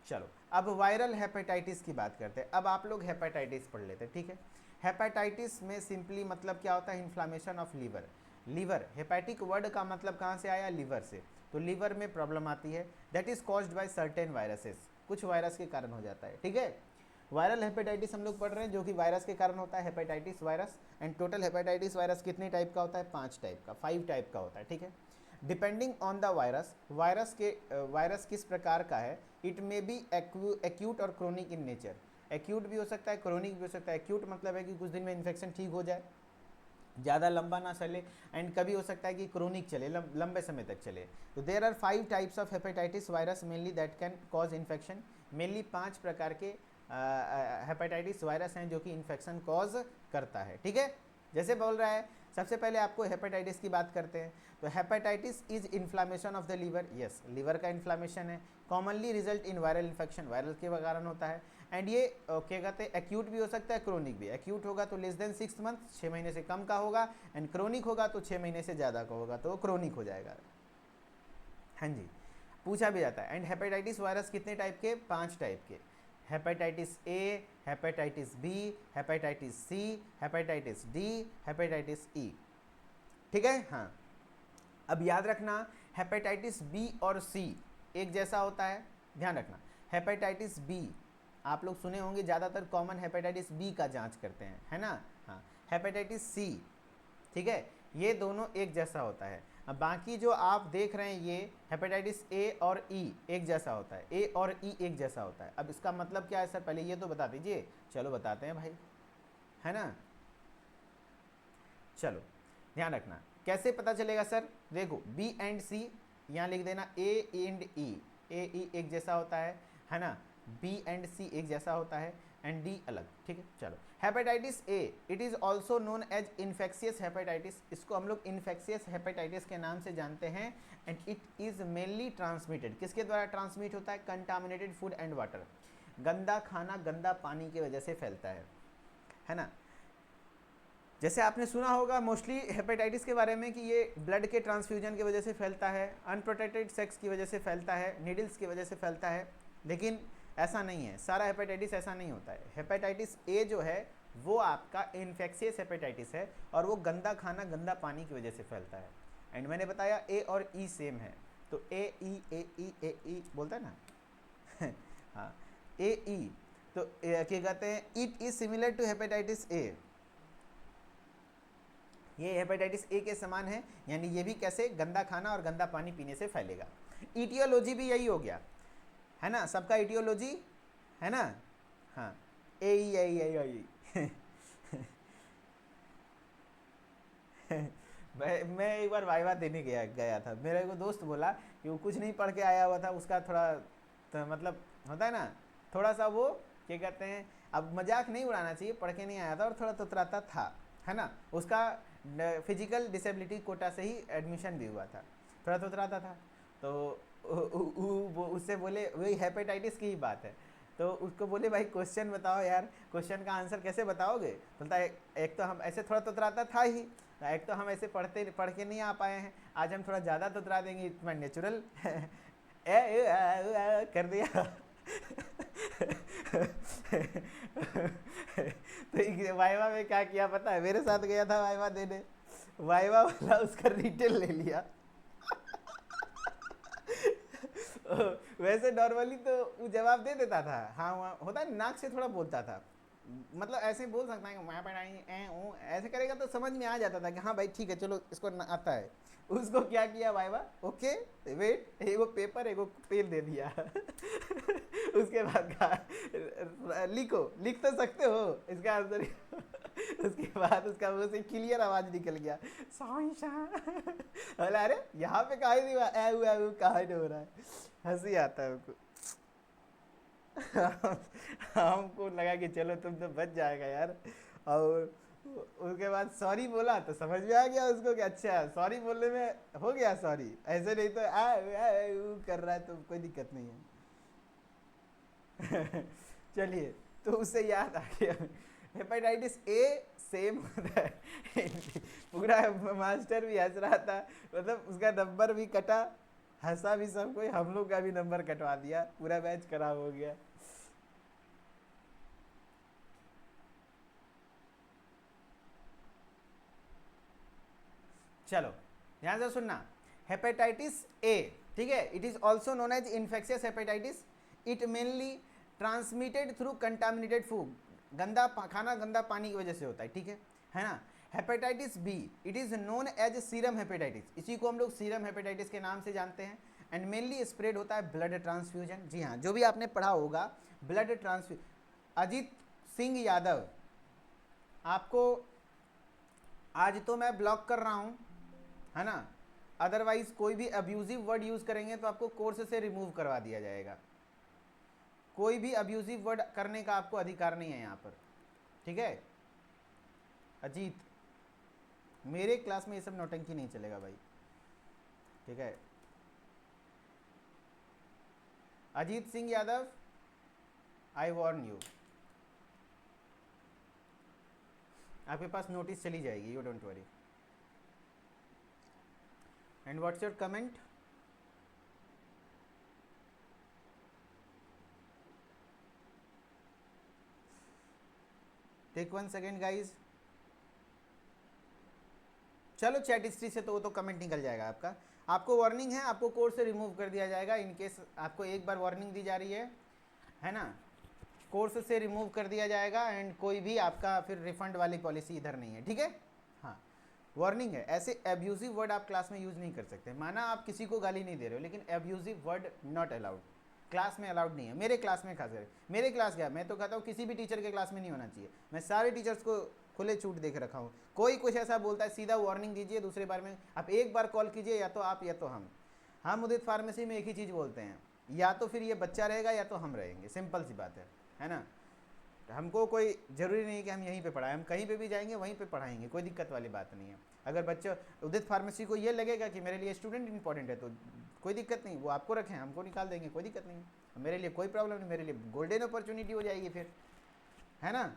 चलो अब वायरल हेपेटाइटिस की बात करते हैं। अब आप लोग हेपेटाइटिस पढ़ लेते हैं, ठीक है। हेपेटाइटिस में सिंपली मतलब क्या होता है, inflammation of liver. Liver, hepatic word का मतलब कहाँ से आया, लीवर से। तो लीवर में प्रॉब्लम आती है, that is caused by certain viruses, कुछ वायरस के कारण हो जाता है, ठीक है। वायरल हेपेटाइटिस हम लोग पढ़ रहे हैं जो कि वायरस के कारण होता है, hepatitis virus. And total hepatitis virus कितने टाइप का होता है, 5 टाइप का, 5 टाइप का होता है, ठीक है। Depending on the virus, virus किस प्रकार का है, इट मे बी एक्यूट और क्रोनिक इन नेचर। एक्यूट भी हो सकता है, क्रोनिक भी हो सकता है। एक्यूट मतलब है कि कुछ दिन में इन्फेक्शन ठीक हो जाए, ज़्यादा लंबा ना चले, एंड कभी हो सकता है कि क्रोनिक चले, लंबे समय तक चले। तो there are 5 types of hepatitis virus mainly that can cause infection. Mainly 5 प्रकार के हेपेटाइटिस वायरस हैं जो कि इन्फेक्शन कॉज करता है, ठीक है। जैसे बोल रहा है, सबसे पहले आपको हेपेटाइटिस की बात करते हैं। तो hepatitis is inflammation of the liver, yes, liver का इन्फ्लामेशन है। Commonly result in viral infection, viral के कारण होता है। एंड ये क्या कहते हैं, एक्यूट भी हो सकता है, क्रोनिक भी। एक्यूट होगा तो लेस देन 6 मंथ, 6 महीने से कम का होगा। एंड क्रोनिक होगा तो 6 महीने से ज़्यादा का होगा, तो वो क्रोनिक हो जाएगा। हाँ जी, पूछा भी जाता है। एंड हेपेटाइटिस वायरस कितने टाइप के, 5 टाइप के। Hepatitis A, hepatitis B, hepatitis C, hepatitis D, hepatitis E, ठीक है। हाँ, अब याद रखना, हेपेटाइटिस बी और सी एक जैसा होता है, ध्यान रखना। हेपेटाइटिस बी आप लोग सुने होंगे, ज़्यादातर कॉमन हेपेटाइटिस बी का जांच करते हैं, है ना। हाँ, हेपेटाइटिस सी, ठीक है, ये दोनों एक जैसा होता है। अब बाकी जो आप देख रहे हैं, ये हेपेटाइटिस ए और ई एक जैसा होता है, ए और ई एक जैसा होता है। अब इसका मतलब क्या है सर, पहले ये तो बता दीजिए। चलो बताते हैं भाई, है ना। चलो ध्यान रखना, कैसे पता चलेगा सर, देखो बी एंड सी यहाँ लिख देना, ए एंड ई, ए ई एक जैसा होता है ना। बी एंड सी एक जैसा होता है, एंड डी अलग, ठीक है। चलो, hepatitis A, it is also known as infectious hepatitis, इसको हम लोग इन्फेक्शियस हेपेटाइटिस के नाम से जानते हैं। And it is mainly transmitted, किसके द्वारा ट्रांसमिट होता है, कंटामिनेटेड फूड एंड वाटर, गंदा खाना गंदा पानी की वजह से फैलता है ना। जैसे आपने सुना होगा मोस्टली हेपेटाइटिस के बारे में कि ये ब्लड के ट्रांसफ्यूजन की वजह से फैलता है, अनप्रोटेक्टेड सेक्स की वजह से फैलता है, नीडल्स की वजह से फैलता है। लेकिन ऐसा नहीं है, सारा हेपेटाइटिस ऐसा नहीं होता है। हेपेटाइटिस ए जो है वो आपका इन्फेक्शियस हेपेटाइटिस है, और वो गंदा खाना गंदा पानी की वजह से फैलता है। एंड मैंने बताया ए और ई सेम है, तो ए ई बोलता है ना हाँ, ए ई, तो क्या कहते हैं, it is similar to hepatitis A, ये हेपेटाइटिस ए के समान है। यानी ये भी कैसे, गंदा खाना और गंदा पानी पीने से फैलेगा। ईटियोलॉजी भी यही हो गया, है ना, सबका ईटियोलॉजी, है ना। हाँ, ए ई आई आई आई मैं एक बार वाइवा देने गया था, मेरे को दोस्त बोला कि वो कुछ नहीं पढ़ के आया हुआ था, उसका थोड़ा तो मतलब होता है ना, थोड़ा सा वो क्या कहते हैं, अब मजाक नहीं उड़ाना चाहिए, पढ़ के नहीं आया था और थोड़ा तुतराता था, है ना। उसका फिजिकल डिसेबिलिटी कोटा से ही एडमिशन भी हुआ था, थोड़ा तुतराता था। तो वो उससे बोले, वही हेपेटाइटिस की ही बात है, तो उसको बोले भाई क्वेश्चन बताओ यार, क्वेश्चन का आंसर कैसे बताओगे। बोलता है एक तो हम ऐसे थोड़ा तुतराता था ही, एक तो हम ऐसे पढ़ के नहीं आ पाए हैं, आज हम थोड़ा ज़्यादा तुतरा देंगे, इतना नेचुरल कर दिया तो वाइवा में क्या किया पता है, मेरे साथ गया था वाइवा देने, वाइवा वाला उसका डिटेल ले लिया वैसे नॉर्मली तो वो जवाब दे देता था, हाँ वहाँ होता है, नाक से थोड़ा बोलता था, मतलब ऐसे बोल सकता है कि मैं पढ़ाई ऐसे करेगा तो समझ में आ जाता था कि हाँ भाई ठीक है चलो इसको आता है। उसको क्या किया वाइवा, ओके वेट, एगो पेपर एगो पेन दे दिया उसके बाद कहा लिखो, लिख तो सकते हो इसका आंसर उसके बाद उसका मुंह से क्लियर आवाज निकल गया, बोला अरे यहाँ पे कहा नहीं हुआ, कहा नहीं हो रहा है। हंसी आता है उनको। हमको लगा कि चलो तुम तो बच जाएगा यार। और उसके बाद सॉरी बोला तो समझ में आ गया उसको कि अच्छा सॉरी बोलने में हो गया सॉरी, ऐसे नहीं तो कर रहा है तो कोई दिक्कत नहीं है। चलिए, तो उससे याद आ गया हेपेटाइटिस ए सेम होता है। पूरा मास्टर भी हंस रहा था, मतलब उसका नंबर भी कटा, हंसा भी सब कोई, हम लोग का भी नंबर कटवा दिया, पूरा मैच खराब हो गया। चलो ध्यान से सुनना, हेपेटाइटिस ए, ठीक है, it is also known as infectious hepatitis. It mainly transmitted through contaminated food, गंदा खाना गंदा पानी की वजह से होता है, ठीक है ना। Hepatitis B, it is known as serum hepatitis, इसी को हम लोग सीरम हेपेटाइटिस के नाम से जानते हैं। एंड मेनली स्प्रेड होता है ब्लड ट्रांसफ्यूजन, जी हाँ जो भी आपने पढ़ा होगा ब्लड ट्रांसफ्यूजन। अजीत सिंह यादव, आपको आज तो मैं ब्लॉक कर रहा हूँ, है ना, अदरवाइज कोई भी अब्यूजिव वर्ड यूज करेंगे तो आपको कोर्स से रिमूव करवा दिया जाएगा। कोई भी अब्यूजिव वर्ड करने का आपको अधिकार नहीं है यहाँ पर, ठीक है। अजीत, मेरे क्लास में ये सब नौटंकी नहीं चलेगा भाई, ठीक है। Ajit Singh Yadav, I warn you, आपके पास नोटिस चली जाएगी, you don't worry. And what's your comment? Take 1 second guys. चलो चैट हिस्ट्री से तो वो तो कमेंट निकल जाएगा आपका। आपको वार्निंग है, आपको कोर्स से रिमूव कर दिया जाएगा इन केस आपको एक बार वार्निंग दी जा रही है ना, कोर्स से रिमूव कर दिया जाएगा। एंड कोई भी आपका फिर रिफंड वाली पॉलिसी इधर नहीं है, ठीक है। हाँ वार्निंग है, ऐसे एब्यूजिव वर्ड आप क्लास में यूज़ नहीं कर सकते। माना आप किसी को गाली नहीं दे रहे हो, लेकिन abusive word not allowed, class में अलाउड नहीं है। मेरे क्लास में खास करके, मेरे क्लास क्या, मैं तो कहता हूँ किसी भी टीचर के क्लास में नहीं होना चाहिए। मैं सारे टीचर्स को खुले छूट देख रखा हूँ, कोई कुछ ऐसा बोलता है सीधा वार्निंग दीजिए, दूसरे बार में आप एक बार कॉल कीजिए, या तो आप या तो हम उदित फार्मेसी में एक ही चीज़ बोलते हैं, या तो फिर ये बच्चा रहेगा या तो हम रहेंगे, सिंपल सी बात है ना। हमको कोई ज़रूरी नहीं कि हम यहीं पे पढ़ाएं, हम कहीं पे भी जाएंगे वहीं पे पढ़ाएंगे, कोई दिक्कत वाली बात नहीं है। अगर बच्चा उदित फार्मेसी को ये लगेगा कि मेरे लिए स्टूडेंट इंपॉर्टेंट है तो कोई दिक्कत नहीं, वो आपको रखें, हमको निकाल देंगे, कोई दिक्कत नहीं, मेरे लिए कोई प्रॉब्लम नहीं, मेरे लिए गोल्डन अपॉर्चुनिटी हो जाएगी फिर, है ना।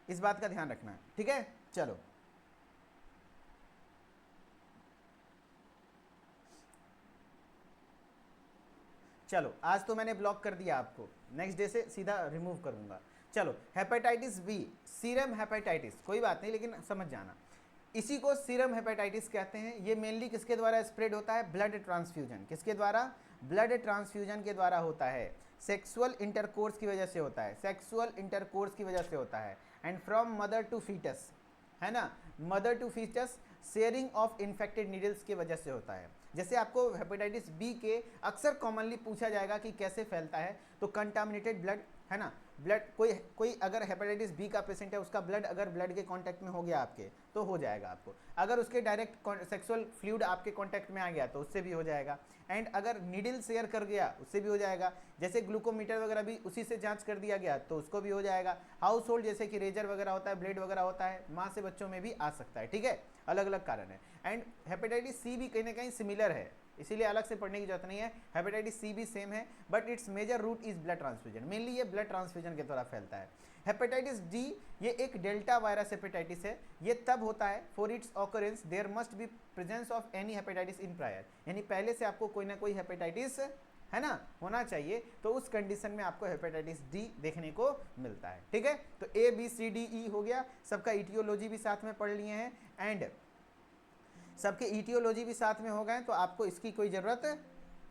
इस बात का ध्यान रखना है, ठीक है। चलो चलो, आज तो मैंने ब्लॉक कर दिया आपको, नेक्स्ट डे से सीधा रिमूव करूंगा। चलो हेपेटाइटिस बी, सीरम हेपेटाइटिस, कोई बात नहीं लेकिन समझ जाना, इसी को सीरम हेपेटाइटिस कहते हैं। ये मेनली किसके द्वारा स्प्रेड होता है? ब्लड ट्रांसफ्यूजन, किसके द्वारा? ब्लड ट्रांसफ्यूजन के द्वारा होता है, सेक्सुअल इंटरकोर्स की वजह से होता है, सेक्सुअल इंटरकोर्स की वजह से होता है। And from mother to fetus, है ना, mother to fetus, sharing of infected needles की वजह से होता है। जैसे आपको हेपेटाइटिस बी के अक्सर कॉमनली पूछा जाएगा कि कैसे फैलता है, तो कंटामिनेटेड ब्लड, है ना, ब्लड, कोई अगर हेपेटाइटिस बी का पेशेंट है, उसका ब्लड अगर ब्लड के कांटेक्ट में हो गया आपके, तो हो जाएगा आपको। अगर उसके डायरेक्ट सेक्सुअल फ्लूइड आपके कांटेक्ट में आ गया तो उससे भी हो जाएगा। एंड अगर नीडल शेयर कर गया उससे भी हो जाएगा। जैसे ग्लूकोमीटर वगैरह भी उसी से जांच कर दिया गया तो उसको भी हो जाएगा। हाउस होल्ड जैसे कि रेजर वगैरह होता है, ब्लेड वगैरह होता है, माँ से बच्चों में भी आ सकता है, ठीक है, अलग अलग कारण है। एंड हेपेटाइटिस सी भी कहीं ना कहीं सिमिलर है, इसीलिए अलग से पढ़ने की जरूरत नहीं है। हेपेटाइटिस सी भी सेम है, but its major route is blood transfusion, mainly ये ब्लड ट्रांसफ्यूजन के द्वारा फैलता है। हेपेटाइटिस डी, ये एक डेल्टा वायरस हेपेटाइटिस है। ये तब होता है for its occurrence there must be presence of any hepatitis in prior, यानी पहले से आपको कोई ना कोई हेपेटाइटिस, है ना, होना चाहिए, तो उस कंडीशन में आपको हेपेटाइटिस डी देखने को मिलता है, ठीक है। तो A B C D E हो गया, सबका इटियोलॉजी भी साथ में पढ़ लिए हैं, एंड सबके इटियोलॉजी भी साथ में हो गए, तो आपको इसकी कोई ज़रूरत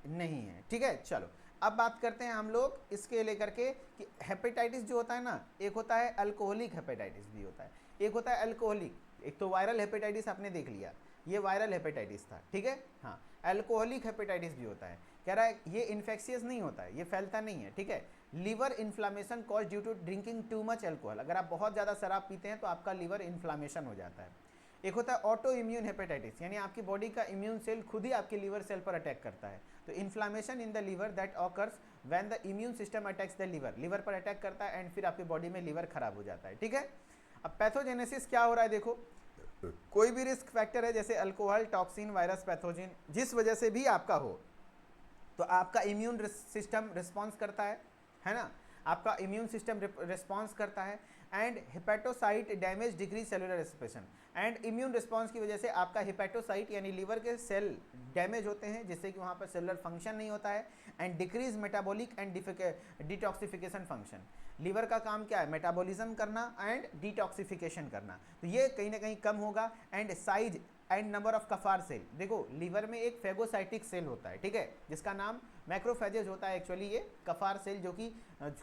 नहीं है, ठीक है। चलो अब बात करते हैं हम लोग इसके लेकर के कि हेपेटाइटिस जो होता है ना, एक होता है अल्कोहलिक हेपेटाइटिस भी होता है, एक होता है अल्कोहलिक। एक तो वायरल हेपेटाइटिस आपने देख लिया, ये वायरल हेपेटाइटिस था, ठीक है। हाँ, अल्कोहलिक हेपेटाइटिस भी होता है। कह रहा है ये इन्फेक्शियस नहीं होता है, ये फैलता नहीं है, ठीक है। Liver inflammation cause due to drinking too much alcohol, अगर आप बहुत ज़्यादा शराब पीते हैं तो आपका लीवर इन्फ्लामेशन हो जाता है। एक होता है ऑटो इम्यून हेपेटाइटिस, यानी आपकी बॉडी का इम्यून सेल खुद ही आपके लीवर सेल पर अटैक करता है। तो inflammation in the liver that occurs when the immune system attacks the liver, liver पर अटैक करता है एंड फिर आपकी बॉडी में लीवर खराब हो जाता है, ठीक है। अब पैथोजेनेसिस क्या हो रहा है, देखो कोई भी रिस्क फैक्टर है जैसे अल्कोहल, टॉक्सिन, वायरस, पैथोजन, जिस वजह से भी आपका हो तो आपका इम्यून सिस्टम रिस्पॉन्स करता है ना, आपका इम्यून सिस्टम रिस्पॉन्स करता है and hepatocyte damage decrease cellular expression, and immune response की वजह से आपका हेपेटोसाइट यानी लीवर के सेल डैमेज होते हैं जिससे कि वहाँ पर सेलुलर फंक्शन नहीं होता है and decrease metabolic and detoxification function. Liver का काम क्या है, मेटाबॉलिज्म करना एंड डिटॉक्सिफिकेशन करना, तो ये कहीं ना कहीं कम होगा। And size and number of Kupffer cell, देखो लीवर में एक फेगोसाइटिक सेल होता है, ठीक है, जिसका नाम मैक्रोफेजेज होता है, एक्चुअली ये कफार सेल जो कि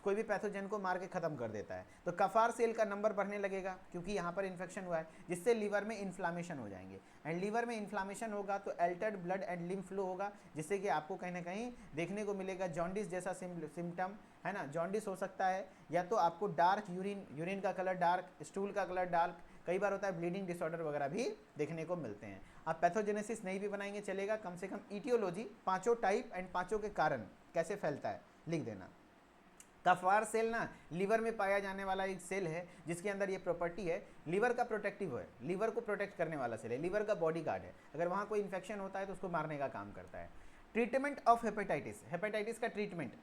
कोई भी पैथोजन को मार के खत्म कर देता है। तो कफार सेल का नंबर बढ़ने लगेगा क्योंकि यहाँ पर इन्फेक्शन हुआ है, जिससे लीवर में इन्फ्लामेशन हो जाएंगे एंड लीवर में इन्फ्लामेशन होगा तो altered blood and lymph flow होगा, जिससे कि आपको कहीं ना कहीं देखने को मिलेगा जॉन्डिस जैसा सिम्टम, है ना। जॉन्डिस हो सकता है या तो आपको डार्क यूरिन का कलर डार्क, स्टूल का कलर डार्क, कई बार होता है ब्लीडिंग डिसऑर्डर वगैरह भी देखने को मिलते हैं। आप पैथोजेनेसिस नहीं भी बनाएंगे चलेगा, कम से कम इटियोलॉजी, पांचों टाइप एंड पांचों के कारण कैसे फैलता है लिख देना। कफार सेल ना लीवर में पाया जाने वाला एक सेल है जिसके अंदर ये प्रॉपर्टी है, लीवर का प्रोटेक्टिव है, लीवर को प्रोटेक्ट करने वाला सेल है, लीवर का बॉडी गार्ड है, अगर वहाँ कोई इन्फेक्शन होता है तो उसको मारने का काम करता है। ट्रीटमेंट ऑफ हेपेटाइटिस, हेपेटाइटिस का ट्रीटमेंट,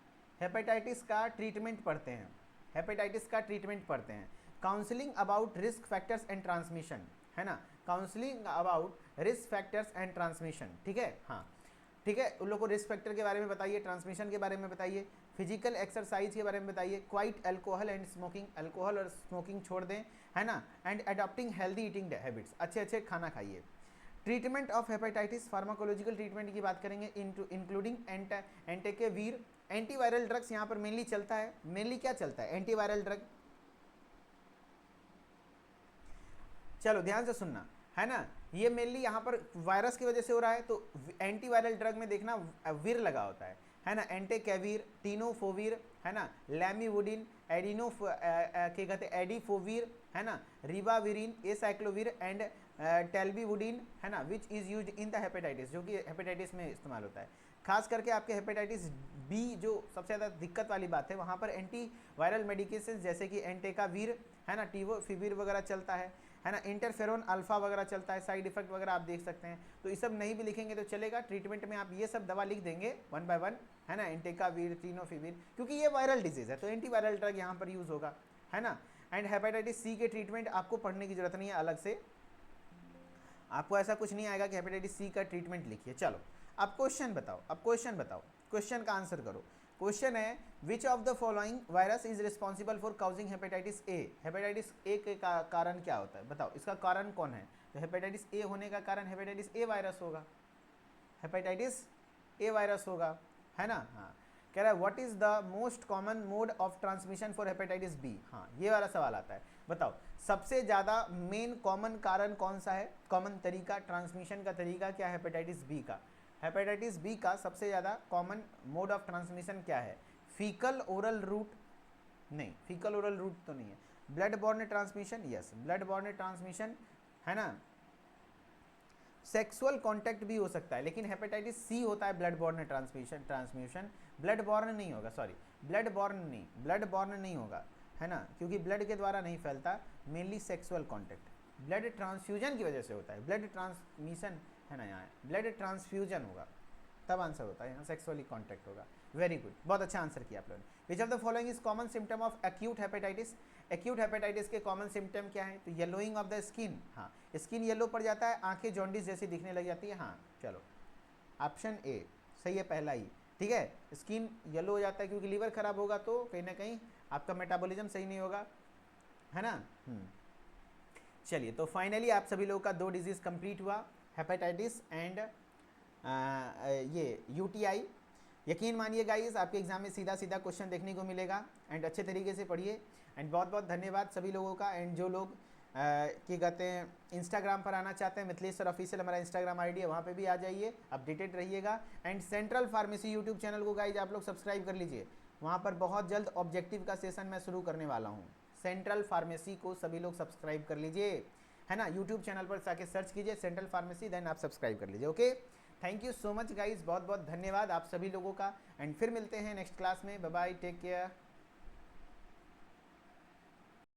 हेपेटाइटिस का ट्रीटमेंट पढ़ते हैं, हेपेटाइटिस का ट्रीटमेंट पढ़ते हैं। Counselling about risk factors and transmission, है ना, counselling about risk factors and transmission, ठीक है। हाँ ठीक है, उन लोगों को रिस्क फैक्टर के बारे में बताइए, ट्रांसमिशन के बारे में बताइए, फिजिकल एक्सरसाइज के बारे में बताइए, quite alcohol and smoking, alcohol और स्मोकिंग छोड़ दें, है ना, and adopting healthy eating habits, अच्छे अच्छे खाना खाइए। Treatment of hepatitis, pharmacological treatment की बात करेंगे इंक्लूडिंग एंटेकेवीर, एंटीवायरल ड्रग्स यहाँ पर मेनली चलता है। मेनली क्या चलता है, एंटीवायरल ड्रग, चलो ध्यान से सुनना, है ना, ये मेनली यहाँ पर वायरस की वजह से हो रहा है, तो एंटीवायरल ड्रग में देखना वीर लगा होता है ना, एंटेकेवीर, टीनोफोवीर, है ना, लैमीवुडिन, के कहते हैं एडिफोवीर, है ना, रिबाविरिन, एसाइक्लोवीर एंड टेल्बीवुडिन, है ना, which is use in the hepatitis, जो कि हेपेटाइटिस में इस्तेमाल होता है। खास करके आपके हेपेटाइटिस बी जो सबसे ज़्यादा दिक्कत वाली बात है, वहाँ पर एंटी वायरल मेडिकेशन जैसे कि एंटेकावीर, है ना, टीवोफिविर वगैरह चलता है ना, इंटरफेरोन अल्फा वगैरह चलता है, साइड इफेक्ट वगैरह आप देख सकते हैं। तो ये सब नहीं भी लिखेंगे तो चलेगा, ट्रीटमेंट में आप ये सब दवा लिख देंगे वन बाय वन, है ना, एंटेकावीर, टीनोफिविर, क्योंकि ये वायरल डिजीज़ है तो एंटीवायरल ड्रग यहाँ पर यूज़ होगा, है ना। एंड हेपेटाइटिस सी के ट्रीटमेंट आपको पढ़ने की जरूरत नहीं है अलग से, आपको ऐसा कुछ नहीं आएगा कि हेपेटाइटिस सी का ट्रीटमेंट लिखिए। चलो अब क्वेश्चन बताओ, अब क्वेश्चन बताओ, क्वेश्चन का आंसर करो। क्वेश्चन है which of the following virus is responsible for causing hepatitis A, hepatitis A के कारण क्या होता है बताओ, इसका कारण कौन है। तो हेपेटाइटिस ए होने का कारण हेपेटाइटिस ए वायरस होगा, हेपेटाइटिस ए वायरस होगा, है ना। हाँ, कह रहा है what is the most common mode of transmission for hepatitis B, हाँ ये वाला सवाल आता है, बताओ सबसे ज़्यादा मेन कॉमन कारण कौन सा है, कॉमन तरीका, ट्रांसमिशन का तरीका क्या है हेपेटाइटिस बी का। हेपेटाइटिस बी का सबसे ज़्यादा कॉमन मोड ऑफ ट्रांसमिशन क्या है, फीकल ओरल रूट, नहीं फीकल ओरल रूट तो नहीं है, blood born transmission, yes blood born transmission, है ना, सेक्सुअल कांटेक्ट भी हो सकता है, लेकिन हेपेटाइटिस सी होता है blood born transmission, blood born नहीं होगा, सॉरी ब्लड बॉर्न नहीं होगा, है ना, क्योंकि ब्लड के द्वारा नहीं फैलता, mainly sexual contact, blood transfusion की वजह से होता है, ब्लड ट्रांसमिशन है ना, यहाँ ब्लड ट्रांसफ्यूजन होगा तब आंसर होता है, यहाँ सेक्सुअली कांटेक्ट होगा। वेरी गुड, बहुत अच्छा आंसर किया आप लोगों ने। Which of the following is common symptom of acute hepatitis, acute hepatitis के कॉमन सिम्टम क्या है, तो येलोइंग ऑफ द स्किन, हाँ स्किन येलो पड़ जाता है, आंखें जॉन्डिस जैसी दिखने लग जाती है, हाँ चलो ऑप्शन ए सही है पहला ही, ठीक है, स्किन येलो हो जाता है क्योंकि लीवर खराब होगा तो कहीं ना कहीं आपका मेटाबॉलिज्म सही नहीं होगा, है ना। चलिए तो फाइनली आप सभी लोगों का 2 डिजीज़ कंप्लीट हुआ, हेपेटाइटिस एंड ये यूटीआई। यकीन मानिए गाइस, आपके एग्जाम में सीधा सीधा क्वेश्चन देखने को मिलेगा। एंड अच्छे तरीके से पढ़िए। एंड बहुत बहुत धन्यवाद सभी लोगों का। एंड जो लोग क्या कहते हैं इंस्टाग्राम पर आना चाहते हैं, मिथिलेश सर ऑफिशियल हमारा इंस्टाग्राम आईडी है, वहाँ पे भी आ जाइए, अपडेटेड रहिएगा। And central pharmacy YouTube channel को गाइज आप लोग सब्सक्राइब कर लीजिए, वहाँ पर बहुत जल्द ऑब्जेक्टिव का सेशन मैं शुरू करने वाला हूँ। सेंट्रल फार्मेसी को सभी लोग सब्सक्राइब कर लीजिए, है ना। यूट्यूब चैनल पर जाके सर्च कीजिए सेंट्रल फार्मेसी, देन आप सब्सक्राइब कर लीजिए। Okay, thank you so much guys, बहुत बहुत धन्यवाद आप सभी लोगों का। एंड फिर मिलते हैं नेक्स्ट क्लास में। Bye bye, take care.